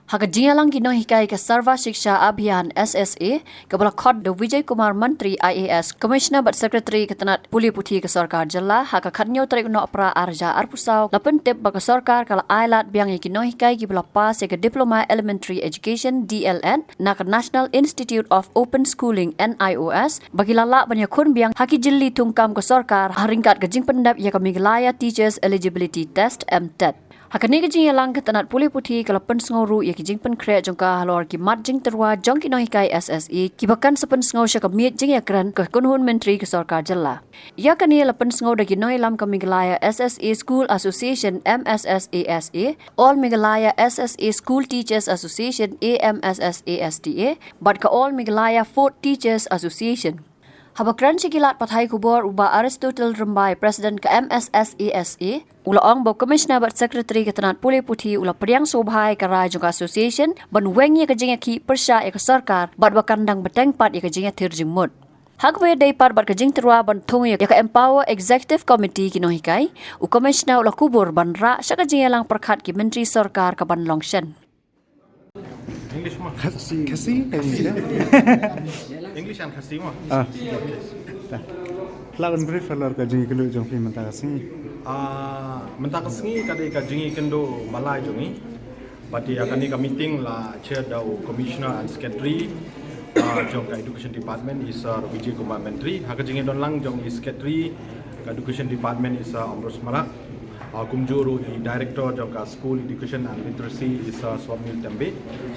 Hakajialang kinohikai ke Sarva Shiksha Abhiyan SSA kebala khod de Vijay Kumar Mantri IAS Commissioner but Secretary ketanat Puli Puthi ke Sarkar Jalla haka khatnyo tarik no pra arja arpusau lapen tip baka Sarkar kala ailat biang kinohikai kibala pas ke Diploma Elementary Education DLN nak National Institute of Open Schooling NIOS bagi lala banyak kun biang haki jilli tungkam ke Sarkar haringkat ke jing pendap ya kamiglaya Teachers Eligibility Test MTET. Hakani kejing yalang ketanat Puli Puthi kalau pen sengoru ya kejing pen krea jongka halor ki mat jing terwa jong ki nohikai SSE kibakan sepen sengau syaka miet jing ya kran ke kunhun menteri ke Sarkar Jalla. Ya kani lapen sengau dagi noi lam ke Meghalaya SSA School Association MSSASA, All Meghalaya SSA School Teachers Association AMSSASTA, but ke All Meghalaya Food Teachers Association. Habakran sikilat pathai kubor uba Aristotle Rambai President ke MSSASA ula ong bo Commissioner bat Secretary ke Tanat Puli Puthi ula priang sobhai ke Rai Jongka Association ban wengnya ke jingya ki persya ya ke Sarkar bat bakandang beteng pat ya ke jingya tirjing mud. Hagwe day par bat ke jing terwa ban thung ya ke Empower Executive Committee ki nohikai u Commissioner ula kubur ban ra syaka jingya lang perkhat ki Menteri Sarkar ke ban Longshan. English mah. Kasi English and Khasi mah. Lawan brief alor ka jingi kelu jong pi menta kasi. Mentah kesengi kadai ka jingi kendo malai jongi. Pati akan ni ka meeting la chair dau commissioner and secretary jong ka education department is Vijay Kumar Mantri. Haka jingi don lang jong is secretary ka education department is Amrus Marak. Kumjuru i director jong ka school education and literacy is Swamil Tembe.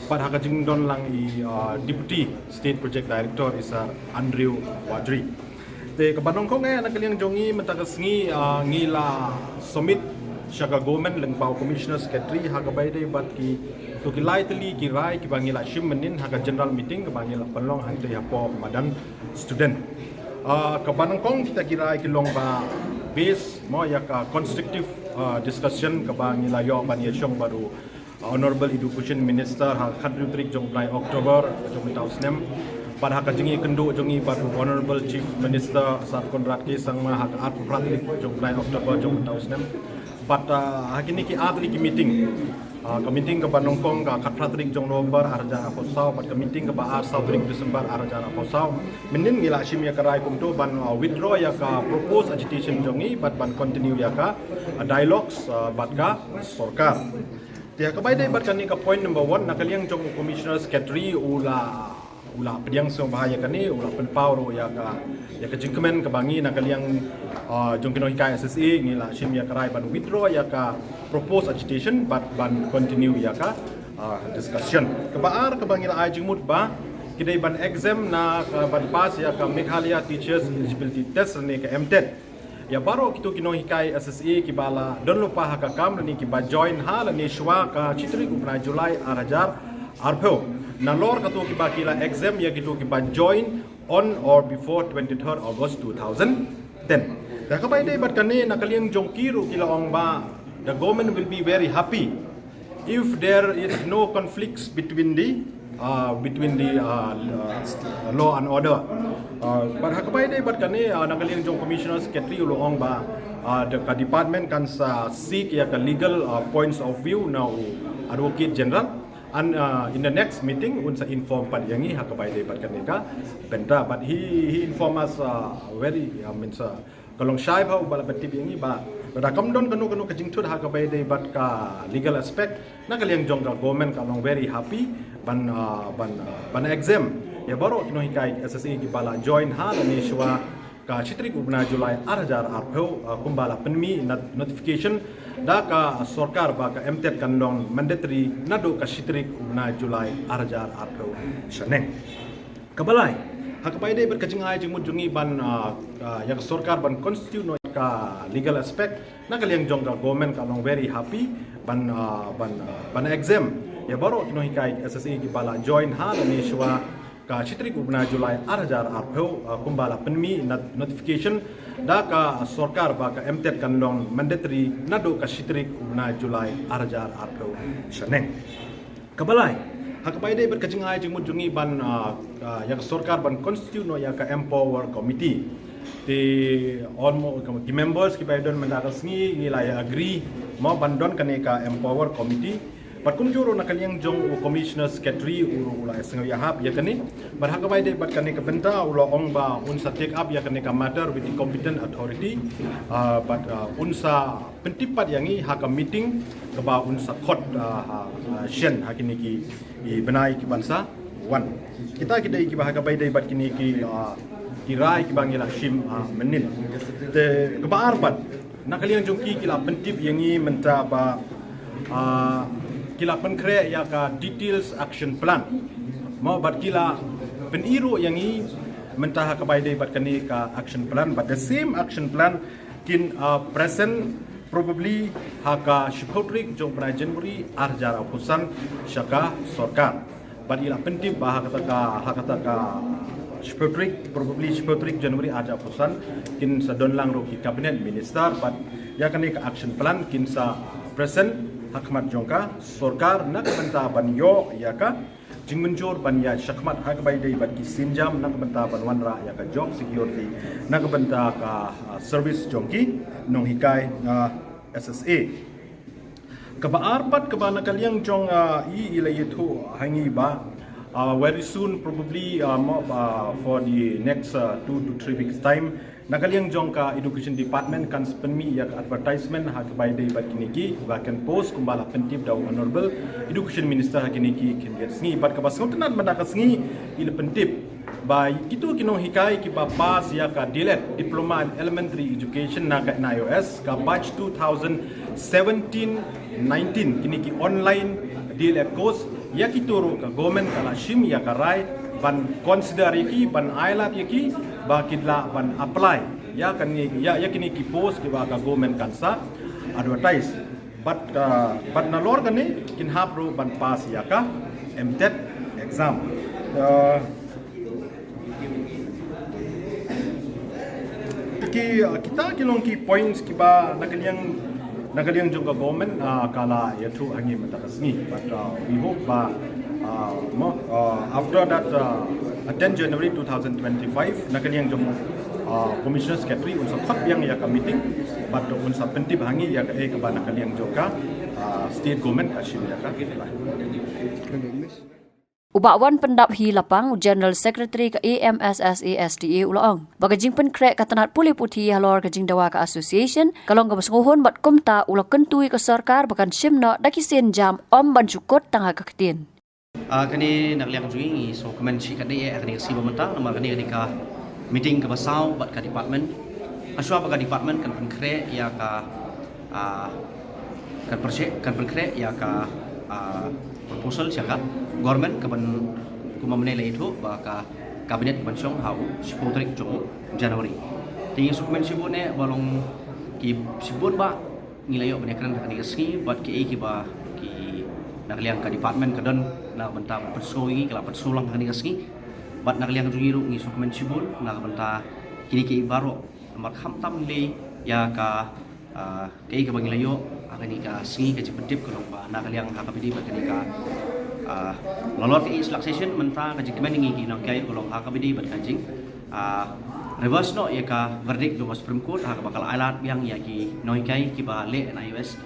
Pat haka jingi don lang i deputy state project director is Andrew Wadri. Te kabanong ko nga nakaliang jongi matagasngi ngila summit syaga government lengpau commissioner secretary haga baide bat ki to kilai teli kirai ki bangila shim menin haga general meeting ke bangila pelong hante hapo madan student kabanong kong kita kirai kilong ba base mo ya ka constructive discussion ke bangila yo ban yeshong baru honorable education minister ha khadru trik jong blai October jong tausnem pada hak jingi kendu jongi pada honorable chief minister Sarkon Ratki sang ma hak at pratlik jong blai October jong tausnem pada hakini ki atli ki meeting ka meeting ke Banongkong ka pratlik jong November arja aposau pada meeting ke ba South December arja aposau menin ngila shim ya karai kumto ban withdraw ya ka propose agitation jongi ban continue ya ka dialogues bat ka Sarkar dia ka baide bat kan ni ka point number 1 nakaliang jong commissioner secretary ula pediang song bahaya kani ula penpau ro ya ka jingkemen ke bangi nakaliang jong kino hikai SSA ngila shim ya karai ban withdraw ya ka propose agitation but ban continue ya ka discussion ke baar ke bangi la jingmut ba kidai ban exam na ban pass ya ka Meghalaya Teachers Eligibility Test ne ka MTET ya baro kito kino hikai SSA ki bala don lupa haka kam ni ki ba join hal ni shwa ka chitri ku Julai arajar arpho nalor kato ki bakila exam ya gitu ki ban join on or before 23rd August 2010 da ka bai dai bat kane nakaliang jongkiru kila ong ba the government will be very happy if there is no conflicts between the law and order but ha ka bai dai bat kane nakaliang jong commissioner secretary lo ong ba the department kan seek ya ka legal points of view now advocate general. And in the next meeting, unsa inform pad yangi hakabai de pat kanika benda, but he inform us very kalong shy ba bala batib yangi ba pada kamdon kanu kajing thud hakabai de bat ka legal aspect nakaliang jong ka government kalong very happy ban exam ya baro kino hikai SSA ki bala join hal ni shwa ka chitri kubna Julai arjar arpho kumbala penmi notification da ka Sarkar ba ka MTET kandong mandatory nado ka chitri kubna Julai arjar arpho shaneng kabalai hakapai dei berkajing ai jing mujungi ban ya ka Sarkar ban constitute no ka legal aspect nakaliang jong ka government kalong very happy ban exam ya baro kino hikai SSA ki bala join hal ni shwa ka chitri kubna Julai arjar arpho kumbala penmi notification da ka Sarkar ba ka MTET kandong mandatory nado ka chitri kubna Julai arjar arpho shaneng kabalai hakapai dei berkajing ai jing mujungi ban ya ka Sarkar ban constitute no ya ka Empower Committee the almost the members ki baidon mendakas ngi ngila ya agree mo bandon kane ka Empower Committee But kumjuro nakaliang jong commissioner secretary ula eseng ya hab ya kani but hakabai de bat kani kabenta ula ong ba unsa take up ya kani ka matter with the competent authority but unsa pentipat yangi haka meeting kaba unsa court shen hakini ki benai ki bansa one kita ki hakabai de bat kini ki kirai ki bangila shim menin te kaba arbat nakaliang jong ki kila pentip yangi menta ba kila penkre ya ka details action plan mau bat kila peniru yang i mentah ka bai dei bat kani ka action plan but the same action plan kin present probably haka shipotrik jong pada January arjara pusan syaka sarkar but ila pentip bah haka ka shipotrik probably shipotrik January arjara pusan kin sadon lang ro ki cabinet minister but ya kani ka action plan kin sa present hakmat jongka sorkar nak benta banyo ya ka jingmenjor banya syakmat hak bai dei bat ki sinjam nak benta banwanra ya ka job security nak benta ka service jongki nong hikai SSA kabaarpat kabana kaliang jong I ilayetu hangi ba very soon probably for the next 2 to 3 weeks time nakaliang jong ka education department kan penmi yak advertisement hak bai dei bat kiniki bahkan post kumbala pentip daw honorable education minister hak kiniki kin get sngi bat ka basautan manaka sngi il pentip bai kitu kinong hikai ki ba pass ya ka dilet diploma in elementary education naga na iOS ka batch 2017 19 kiniki online dilet course ya kituro ka government kala shim ya ka rai ban consider yaki ban ailat yaki ba kidla ban apply ya kan ya kini ki post ki ba ka government kansa advertise but na lor kani kin hapro ban pass ya ka MTET exam kita kilong ki points ki ba nakaliang juga government kala yaitu hangi matakasni but we hope ba after that 10 January 2025 nakaliang jong commissioner secretary unsa khot yang ya ka meeting but unsa pentip hangi ya ka ba nakaliang joka state government asim ya ka Ubawan pendap hi lapang General Secretary ke AMSSA ulang. Bagajing penkrek katanat puli putih halor kajing dawa ke association kalong ke basenguhun bat kumta ula kentui ke sarkar bakan simno dakisin jam om ban cukut tangga keketin. Kani nak liang jui so kemensi kadi kani si pemerintah nama kani ka meeting ke basau bat ka department. Asua ka department kan penkrek ya ka kan projek kan penkrek ya ka proposal siaka government kaban kuma menilai itu baka kabinet konsong hau 10 tarik jong Januari tinggi sukumen sibut ne balong ki sibut ba ngilayo benekran kani keski buat ki ba ki nakliang ka department kadon na benta persoi kala persulang kani keski buat nakliang jungiru ngi sukumen sibut na benta kini ki baro nomor kham tam le ya ka ki ka bangilayo akani ka singi ka jipetip kalong ba nakliang hakapidi ba kani ka lalor ke relaxation menta kajing kemeningi ki nok kai kolong hakabidi bat kajing reverse no ya ka verdict do Supreme Court ha bakal alat yang ya ki noi kai ki ba le na iOS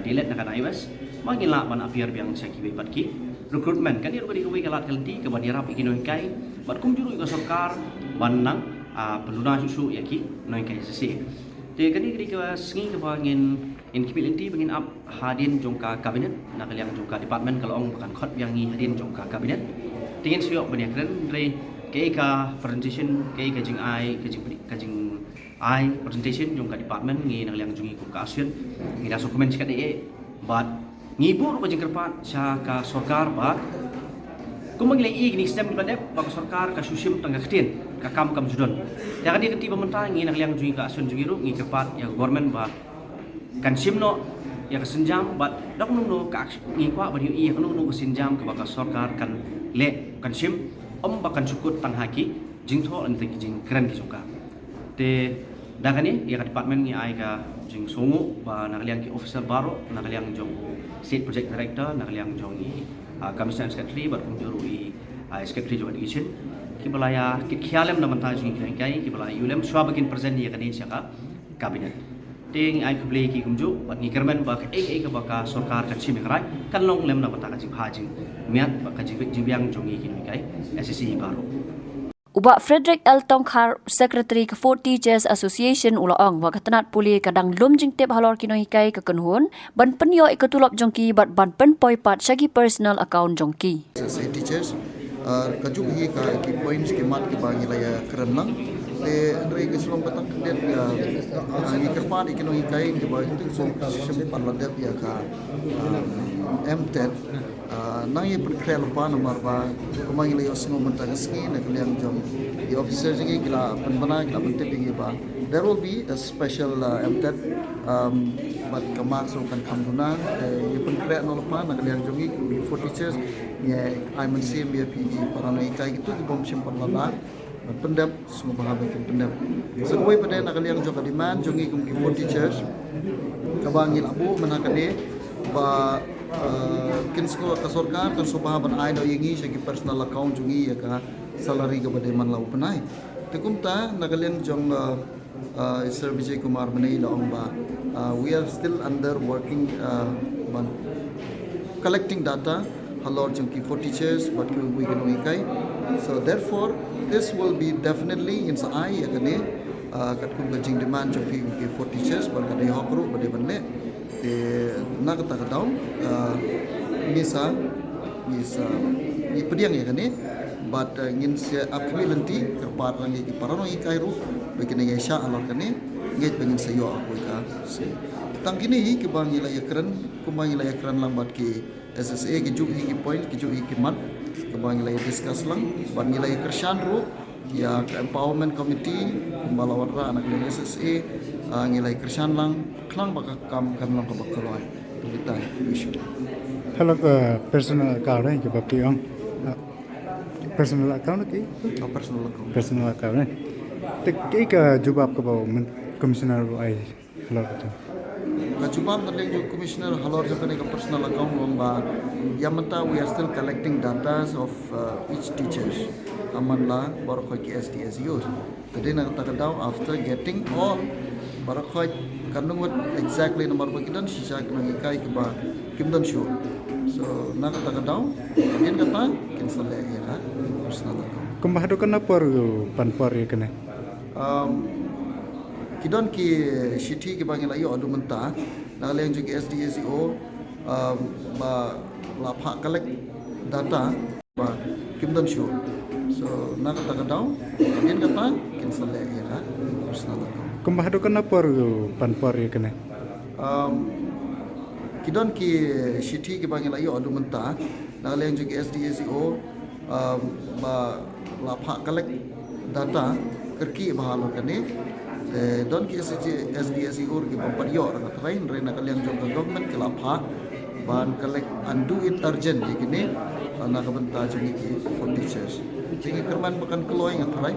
dilet na iOS magila ban appear yang sa ki bat ki recruitment kan ir badi kuwi kalat kalti ke ban yarap ki noi kai bat kum juru ka sarkar ban nang peluna susu ya ki noi kai sesi te kani kri ka singi ke bangin in kibilinti bangin up hadin jongka kabinet nakaliang jongka department kalau ong bukan khot yang ni hadin jongka kabinet tingin siok banyak keren re ka presentation ka jing ai presentation jongka department ngi nakaliang jungi ku ka asyun ngi da dokumen sikat but ngibur ko jing kerpat sya ka sarkar ba kumangilai gini sistem di bak sarkar ka susim tangga ketin ka kam judon ya kan dia keti pemerintah ngi nakaliang jungi ka asyun jungi ru ngi kerpat ya government ba kan simno ya kesenjam bat dak nungno ka ngi kwa badi i kan nungno kesenjam ke bakal sarkar kan le kan sim om bakan cukut tang haki jing tho an teki jing keren ki suka te dakani ya ka department ngi ai ka jing songo ba nakaliang ki officer baro nakaliang jong state project director nakaliang jong i commissioner secretary bat kumjuru i secretary jong education ki balaya ki khialem na manta jing kai ki balaya ulem swa bagin present ya kani syaka kabinet ting ai kuble ki kumju bat ni kermen ba ek ba sarkar ka chim krai kan long lem na bata ka jing hajing miat ba ka jibyang jongi ki noi kai SSE baru Ubak Frederick L. Tongkhar, Secretary ke 4 Teachers Association Ulaong, wakatanat puli kadang lum jing tip halor kino hikai ke kenhun, ban penyo ikutulop jongki bat ban pen poi pat syagi personal account jongki. Say teachers, kajuk hi ka ki points ki mat ki bangi la ya kerenlang, le andre ke selom batang kenden ya, ni kerpan ikino hikai ki ba itu so system parladep ya ka MTED. Nang ye perkara lupa nomor ba kumangi le osno mentang ski na kalian jom the officer jingi gila penbana gila penting bingi ba there will be a special MTED but kamar so kan kamguna ye perkara no lupa na kalian jongi for teachers ye I mean same ye parana ikai gitu di bom simpan lala pendap semua bahagian pendap sekoi pada na kalian jong kadiman jongi kumki for teachers kabangi labu menakade ba kinsko ka sarkar kan subah ban ai do yengi segi personal account jungi ya ka salary ka bade man lau panai tekumta nagalen jong Sir Vijay Kumar Manei laong ba we are still under working collecting data halor jong ki for teachers but we can ikai so therefore this will be definitely in sa ai ya kane kat kum jing demand jong ki for teachers ban kade hokru bade banle nak tak tahu misa ni pediang ya kan ni but ingin se apmi lenti kerpat lagi ki parano ikai ru begini ya sya alor kan ni ngej bengin sayo aku ka tang kini ki bang ila ya keren kumang ila ya keren lambat ki SSA ki juk ki point ki juk ki mat ki bang ila ya discuss lang bang ila ya kershan ru ya empowerment committee kumbalawara anak ni SSA ngilai kershan lang klang baka kam lang ka bakaloi kita issue Hello personal account ke bapi ang personal account ki personal account te ke ka jawab ka ba commissioner ai hello Kajubam tadi jo commissioner halor japane ka personal account lomba yamanta we are still collecting data of each teachers amanla barokai ki SDSU tadi nak takadau after getting all barokai kanung exactly nomor bagidan sisa kanang ikai ke ba kimdan show so nak takadau din kata cancel ya ka personal account kumbahado kana por panpor ya kana kidon ki shiti ki bangila yo adu menta naleng juga SDSO ba lapha collect data ba kimdan show so nak takadau din kata cancel ya ka personal account kumbahado kana por panpor ya kana kidon ki shiti ki bangila yo adu menta naleng juga SDSO ba lapha collect data kerki bahalo kane don ki SDSE ur ki pampariyo ra train rena kalian jong government ke lapha ban collect undo it urgent ikini na kabenta jong ki for teachers jingi kerman bukan keloi ngatrai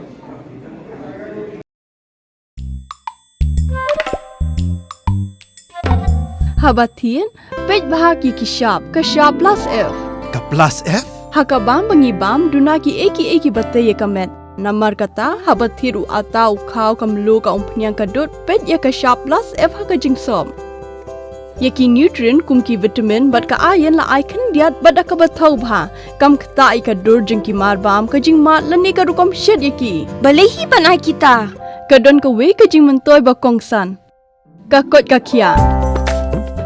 Habatin pej bahagi kishap kashap plus F Ka plus F? hakabam bangibam dunaki eki bataye kamet Namar kata habat thiru atau kau kamlu ka umpnyang kadut pet ya ka sharp plus F ha ka jingsom. Yaki nutrient kum ki vitamin bat ka iron la icon diat bat ka bathau bha kam kta I ka dur jing ki mar bam ka jing mat lani ka rukom shed yaki. Balehi panai kita. Ka don ka we ka jing mentoy ba kongsan. Ka kot ka kia.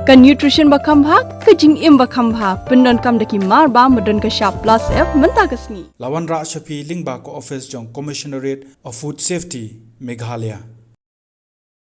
Ka nutrition ba khambha ka jing im ba khambha pendon kam daki mar bam madon ka sharp plus F menta kasni. Lawan Ra Shafi Lingba ko office jong Commissionerate of Food Safety Meghalaya.